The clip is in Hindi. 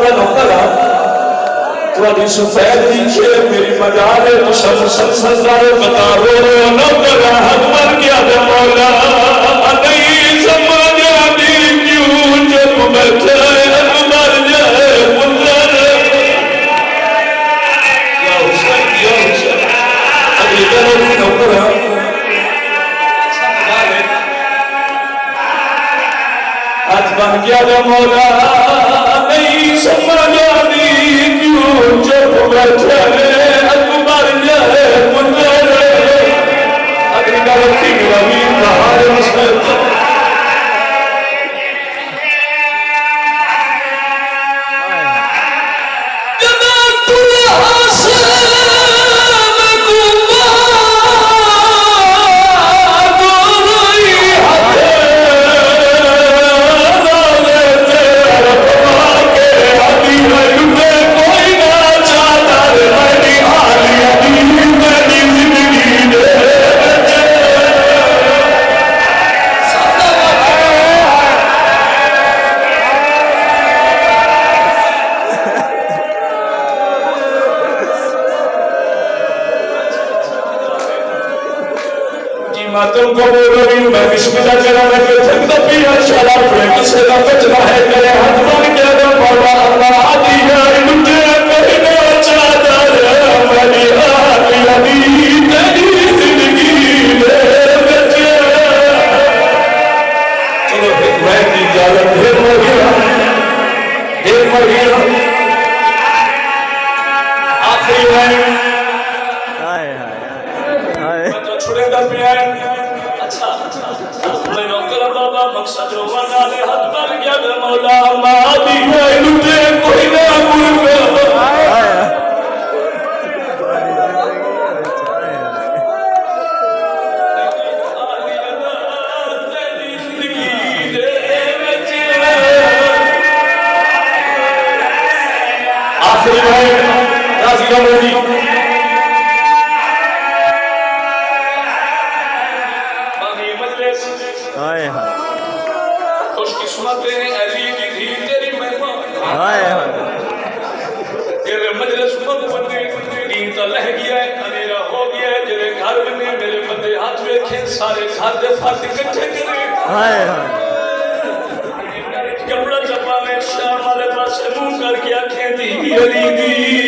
का नौकर तुम्हारी सफेद नीचे मेरी मजाले तो सब संसारे बता रो नौकर हक मर गया दे मौला नहीं समझ आती क्यों जब बैठे मर जाए पुत्र या हुसैन अगली तरह नौकर आज बन गया दे मौला नहीं समझ आती क्यों जब बैठे अकबर जाए पुत्र अगली गलती रवि बाहर मुश्किल तुमको बोल रही हूँ मैं बिस्मिल्लाह करा मैं फिर थक तो पिया शराब पे किसे का बचना है करे हाथ मार के दो बाबा अल्लाह आदि है मुझे कोई ना चाहता रे मेरी आदि तेरी जिंदगी में बचे चलो मैं की इजाजत ढेर मर गया आखिरी है छुड़ेगा पे आए अच्छा मैं नौकर बाबा मकसद रोवाना ले हाथ मार गया दे मौला मादी है लुटे कोई ना मुर्ग आखिरी है राजी रमोजी खुशकिस्मत अली की धी तेरी मेहमान तेरे मजलिस में बंदे नींद लह गया है अंधेरा हो गया है तेरे घर में मेरे बंदे हाथ वेखे सारे घर दे फट इकट्ठे करे कपड़ा चपावे शाम वाले पास मुंह करके आंखें दी अली दी